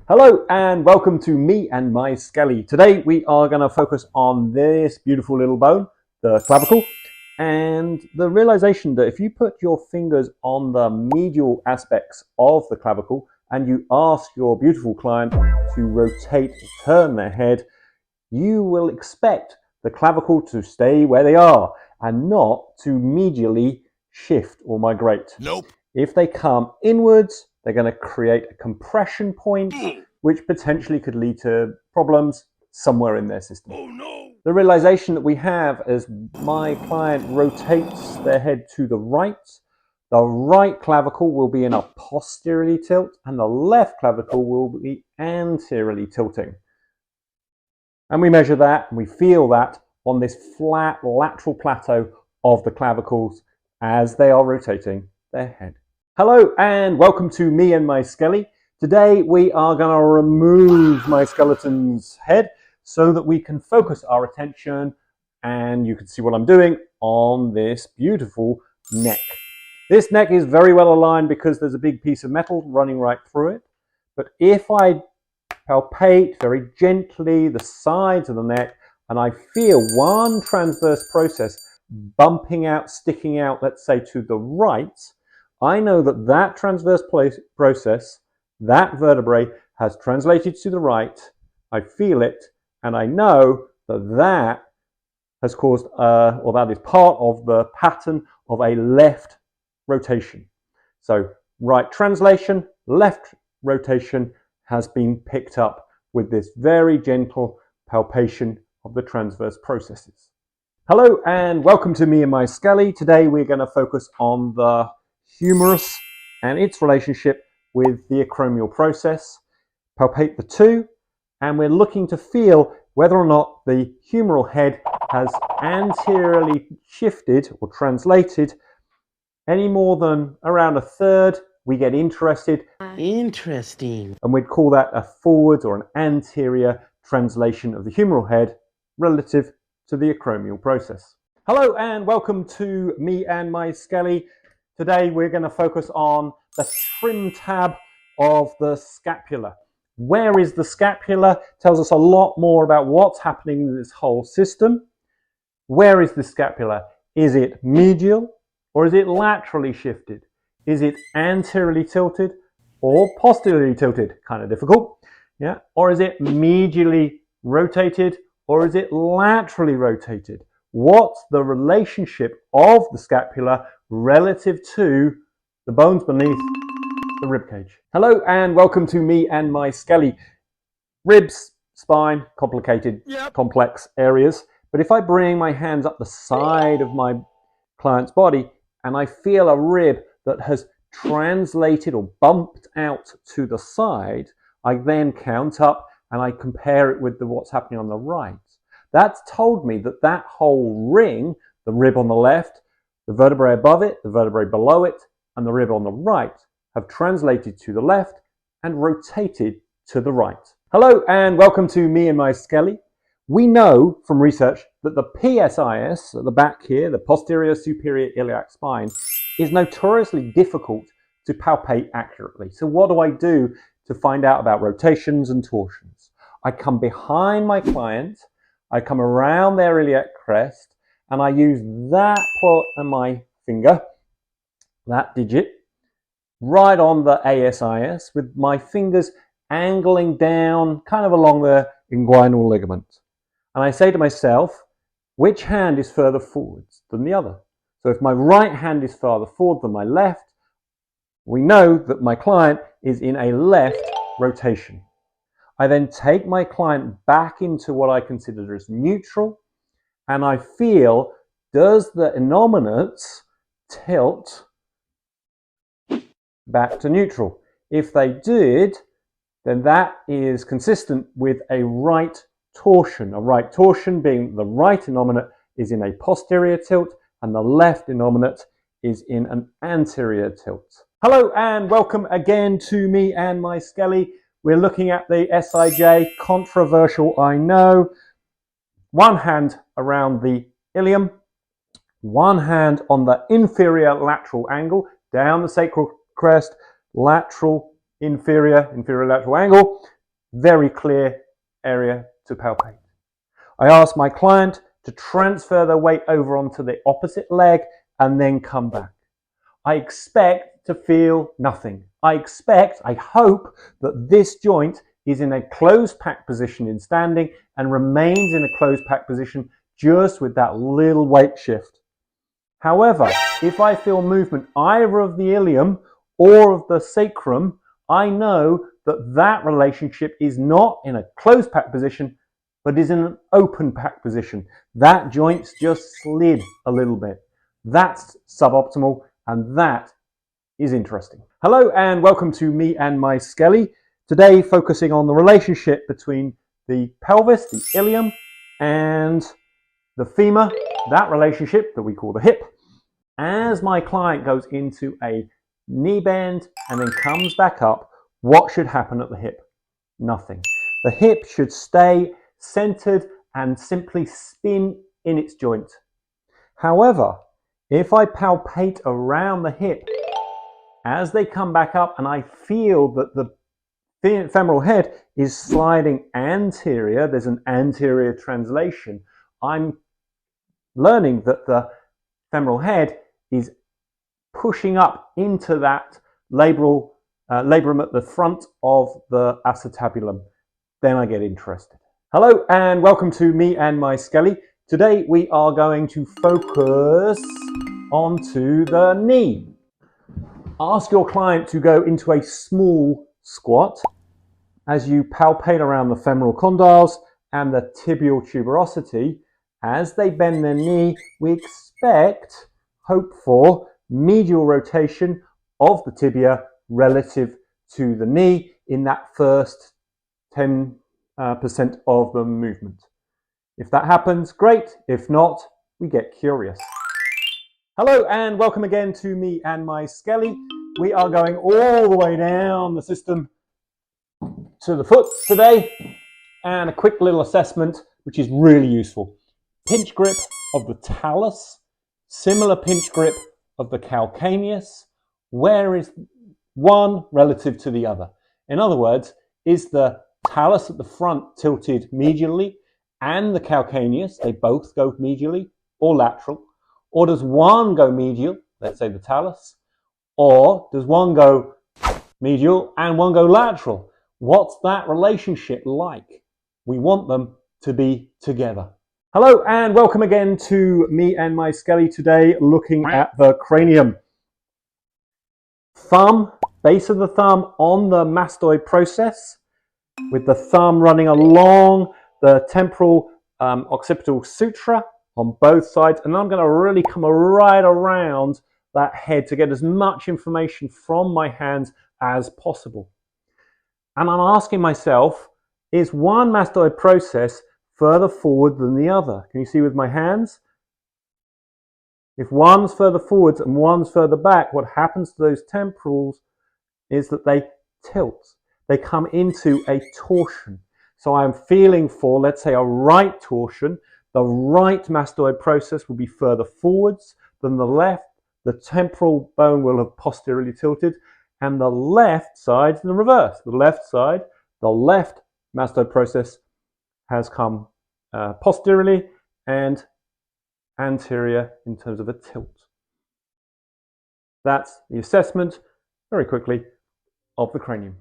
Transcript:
Hello and welcome to me and my Skelly. Today we are going to focus on this beautiful little bone, the clavicle, and the realization that if you put your fingers on the medial aspects of the clavicle and you ask your beautiful client to rotate or turn their head, you will expect the clavicle to stay where they are and not to medially shift or migrate. Nope. If they come inwards, they're going to create a compression point, which potentially could lead to problems somewhere in their system. Oh no! The realization that we have as my client rotates their head to the right clavicle will be in a posteriorly tilt and the left clavicle will be anteriorly tilting. And we measure that and we feel that on this flat lateral plateau of the clavicles as they are rotating their head. Hello and welcome to me and my Skelly. Today we are going to remove my skeleton's head so that we can focus our attention, and you can see what I'm doing, on this beautiful neck. This neck is very well aligned because there's a big piece of metal running right through it. But if I palpate very gently the sides of the neck and I feel one transverse process bumping out, sticking out, let's say to the right, I know that that transverse process, that vertebrae has translated to the right. I feel it and I know that that has caused, or that is part of the pattern of a left rotation. So right translation, left rotation has been picked up with this very gentle palpation of the transverse processes. Hello and welcome to me and my Skelly. Today we're going to focus on the humerus and its relationship with the acromial process. Palpate the two, and we're looking to feel whether or not the humeral head has anteriorly shifted or translated any more than around a third. We get interested. Interesting. And we'd call that a forward or an anterior translation of the humeral head relative to the acromial process. Hello and welcome to me and my Skelly. Today we're going to focus on the trim tab of the scapula. Where is the scapula? Tells us a lot more about what's happening in this whole system. Where is the scapula? Is it medial or is it laterally shifted? Is it anteriorly tilted or posteriorly tilted? Kind of difficult. Yeah. Or is it medially rotated or is it laterally rotated? What's the relationship of the scapula relative to the bones beneath the rib cage? Hello and welcome to me and my Skelly. Ribs, spine, complicated, complex areas. But if I bring my hands up the side of my client's body and I feel a rib that has translated or bumped out to the side, I then count up and I compare it with what's happening on the right. That's told me that that whole ring, the rib on the left, the vertebrae above it, the vertebrae below it, and the rib on the right have translated to the left and rotated to the right. Hello and welcome to me and my Skelly. We know from research that the PSIS at the back here, the posterior superior iliac spine, is notoriously difficult to palpate accurately. So what do I do to find out about rotations and torsions? I come behind my client, I come around their iliac crest, and I use that part of my finger, that digit, right on the ASIS with my fingers angling down kind of along the inguinal ligament. And I say to myself, which hand is further forwards than the other? So if my right hand is farther forward than my left, we know that my client is in a left rotation. I then take my client back into what I consider as neutral, and I feel, does the innominates tilt back to neutral? If they did, then that is consistent with a right torsion. A right torsion being the right innominate is in a posterior tilt and the left innominate is in an anterior tilt. Hello and welcome again to me and my Skelly. We're looking at the SIJ, controversial I know. One hand around the ilium, one hand on the inferior lateral angle, down the sacral crest, lateral, inferior lateral angle, very clear area to palpate. I ask my client to transfer their weight over onto the opposite leg and then come back. I expect to feel nothing. I hope that this joint is in a closed pack position in standing and remains in a closed pack position just with that little weight shift. However, if I feel movement either of the ilium or of the sacrum, I know that that relationship is not in a closed pack position, but is in an open pack position. That joint's just slid a little bit. That's suboptimal, and that is interesting. Hello and welcome to me and my Skelly. Today focusing on the relationship between the pelvis, the ilium, and the femur, that relationship that we call the hip. As my client goes into a knee bend and then comes back up, what should happen at the hip? Nothing. The hip should stay centered and simply spin in its joint. However, if I palpate around the hip as they come back up and I feel that the femoral head is sliding anterior, there's an anterior translation, I'm learning that the femoral head is pushing up into that labrum at the front of the acetabulum. Then I get interested. Hello and welcome to me and my Skelly. Today we are going to focus onto the knee. Ask your client to go into a small squat as you palpate around the femoral condyles and the tibial tuberosity. As they bend their knee, we hope for medial rotation of the tibia relative to the knee in that first 10% of the movement. If that happens, great. If not, we get curious. Hello and welcome again to me and my Skelly. We are going all the way down the system to the foot today, and a quick little assessment which is really useful. Pinch grip of the talus, similar pinch grip of the calcaneus. Where is one relative to the other? In other words, is the talus at the front tilted medially and the calcaneus, they both go medially or lateral? Or does one go medial, let's say the talus, or does one go medial and one go lateral? What's that relationship like? We want them to be together. Hello and welcome again to me and my Skelly. Today looking at the cranium. Thumb, base of the thumb on the mastoid process, with the thumb running along the temporal occipital sutura on both sides, and I'm going to really come right around that head to get as much information from my hands as possible. And I'm asking myself, is one mastoid process further forward than the other? Can you see with my hands? If one's further forwards and one's further back, what happens to those temporals is that they tilt. They come into a torsion. So I'm feeling for, let's say, a right torsion. The right mastoid process will be further forwards than the left. The temporal bone will have posteriorly tilted, and the left side, the reverse. The left side, the left mastoid process has come posteriorly and anterior in terms of a tilt. That's the assessment, very quickly, of the cranium.